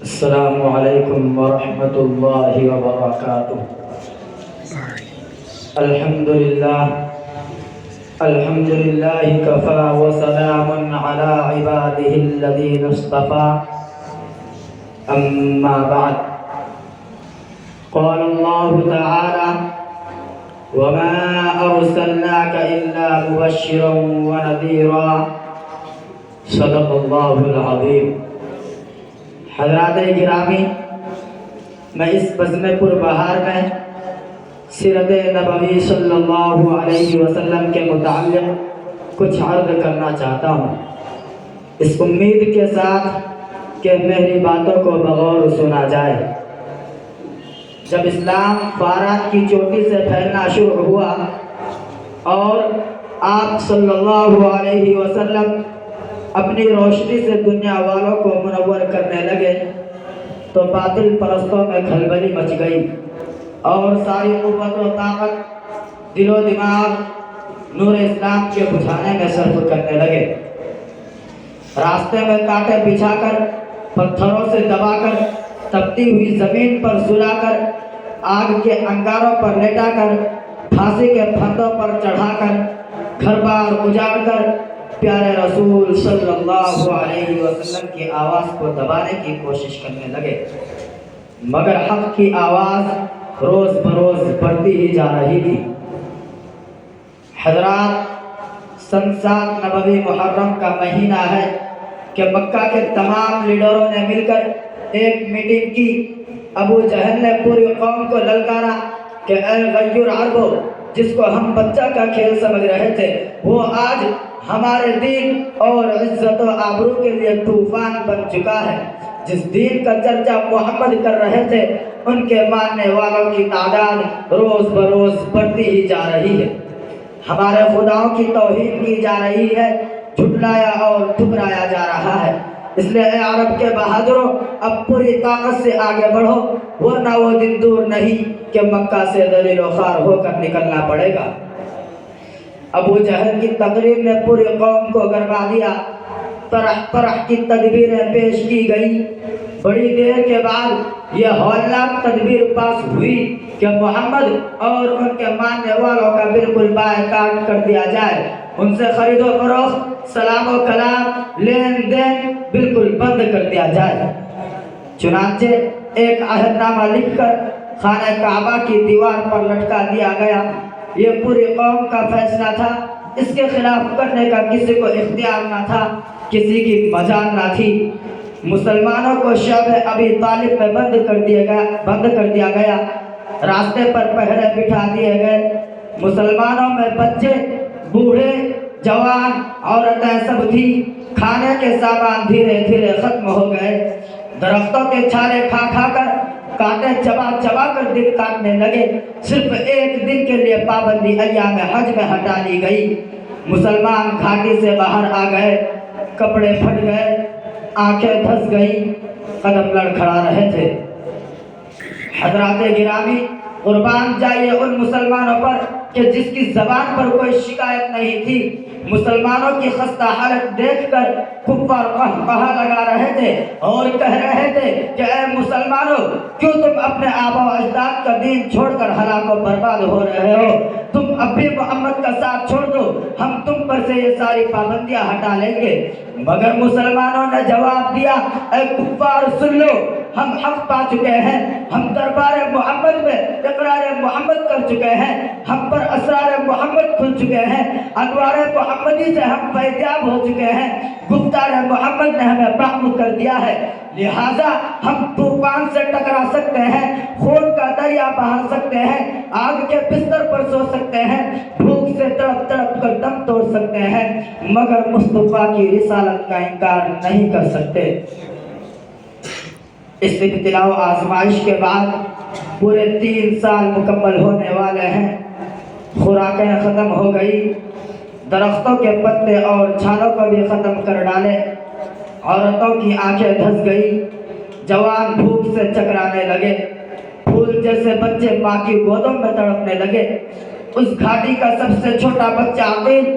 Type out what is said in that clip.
السلام علیکم ورحمۃ اللہ وبرکاتہ۔ الحمد للہ کفا وسلام علی عباده الذین اصطفى، اما بعد، قال اللہ تعالی: وما ارسلناک الا مبشرا ونذیرا، صدق اللہ العظیم۔ حضرات گرامی، میں اس بزم پر بہار میں سیرت نبوی صلی اللہ علیہ وسلم کے متعلق کچھ عرض کرنا چاہتا ہوں، اس امید کے ساتھ کہ میری باتوں کو بغور سنا جائے۔ جب اسلام فارات کی چوٹی سے پھیلنا شروع ہوا اور آپ صلی اللہ علیہ وسلم اپنی روشنی سے دنیا والوں کو منور کرنے لگے تو باطل پرستوں میں کھلبلی مچ گئی اور ساری قوت و طاقت دل و دماغ نور اسلام کے بجھانے میں صرف کرنے لگے۔ راستے میں کانٹے بچھا کر، پتھروں سے دبا کر، تپتی ہوئی زمین پر سلا کر، آگ کے انگاروں پر لٹا کر، پھانسی کے پھندوں پر چڑھا کر، گھر بار اجاڑ کر پیارے رسول صلی اللہ علیہ وسلم کی آواز کو دبانے کی کوشش کرنے لگے، مگر حق کی آواز روز بروز بڑھتی ہی جا رہی تھی۔ حضرات، سن 7 نبوی محرم کا مہینہ ہے کہ مکہ کے تمام لیڈروں نے مل کر ایک میٹنگ کی۔ ابو جہل نے پوری قوم کو للکارا کہ اے غیور عربو، جس کو ہم بچہ کا کھیل سمجھ رہے تھے، وہ آج ہمارے دین اور عزت و آبرو کے لیے طوفان بن چکا ہے۔ جس دین کا چرچا محمد کر رہے تھے، ان کے ماننے والوں کی تعداد روز بروز بڑھتی ہی جا رہی ہے۔ ہمارے خداؤں کی توہین کی جا رہی ہے، جھٹلایا اور ٹھکرایا جا رہا ہے۔ اس لیے اے عرب کے بہادروں، اب پوری طاقت سے آگے بڑھو، ورنہ وہ دن دور نہیں کہ مکہ سے ذلیل و خوار ہو کر نکلنا پڑے گا۔ ابو جہل کی تقریر نے پوری قوم کو گرما دیا۔ طرح طرح کی تدبیریں پیش کی گئی۔ بڑی دیر کے بعد یہ ہولناک تدبیر پاس ہوئی کہ محمد اور ان کے ماننے والوں کا بالکل بائیکاٹ کر دیا جائے، ان سے خرید و فروخت، سلام و کلام، لین دین بالکل بند کر دیا جائے۔ چنانچہ ایک عہد نامہ لکھ کر خانہ کعبہ کی دیوار پر لٹکا دیا گیا۔ یہ پوری قوم کا فیصلہ تھا، اس کے خلاف کرنے کا کسی کو اختیار نہ تھا، کسی کی مجال نہ تھی۔ مسلمانوں کو شعب ابی طالب میں بند کر دیا گیا، راستے پر پہرے بٹھا دیے گئے۔ مسلمانوں میں بچے، بوڑھے، جوان، عورتیں سب تھی۔ کھانے کے سامان دھیرے دھیرے ختم ہو گئے۔ درختوں کے چھالے کھا کھا کر، کانٹے چبا چبا کر دن کاٹنے لگے۔ صرف ایک دن کے لیے پابندی ایام حج میں ہٹا لی گئی۔ مسلمان گھاٹی سے باہر آ گئے، کپڑے پھٹ گئے، آنکھیں دھس گئیں، قدم لڑکھڑا رہے تھے۔ حضرات گرامی، قربان جائیے ان مسلمانوں پر کہ جس کی زبان پر کوئی شکایت نہیں تھی۔ مسلمانوں کی خستہ حالت دیکھ کر کفار قہقہا لگا رہے تھے اور کہہ رہے تھے کہ اے مسلمانوں، کیوں تم اپنے آبا و اجداد کا دین چھوڑ کر ہلاک و برباد ہو رہے ہو؟ تم اب بھی محمد کا ساتھ چھوڑ دو، ہم تم پر سے یہ ساری پابندیاں ہٹا لیں گے۔ مگر مسلمانوں نے جواب دیا، اے کفار سن لو، ہم حق پا چکے ہیں، ہم دربار محمد میں اقرار محمد کر چکے ہیں، ہم پر اسرار محمد کھل چکے ہیں، انوار محمدی سے ہم فیضیاب ہو چکے ہیں، گفتار محمد نے ہمیں محمود کر دیا ہے، لہٰذا ہم طوفان سے ٹکرا سکتے ہیں، خون کا دریا بہا سکتے ہیں، آگ کے بستر پر سو سکتے ہیں، بھوک سے تڑپ تڑپ کر دم توڑ سکتے ہیں، مگر مصطفیٰ کی رسالت کا انکار نہیں کر سکتے۔ اس ابتلاء و آزمائش کے بعد پورے 3 سال مکمل ہونے والے ہیں۔ خوراکیں ختم ہو گئی، درختوں کے پتے اور چھالوں کو بھی ختم کر ڈالے، عورتوں کی آنکھیں دھس گئی، جوان بھوک سے چکرانے لگے، پھول جیسے بچے ماں کی گودوں میں تڑپنے لگے۔ اس گھاٹی کا سب سے چھوٹا بچہ عقیل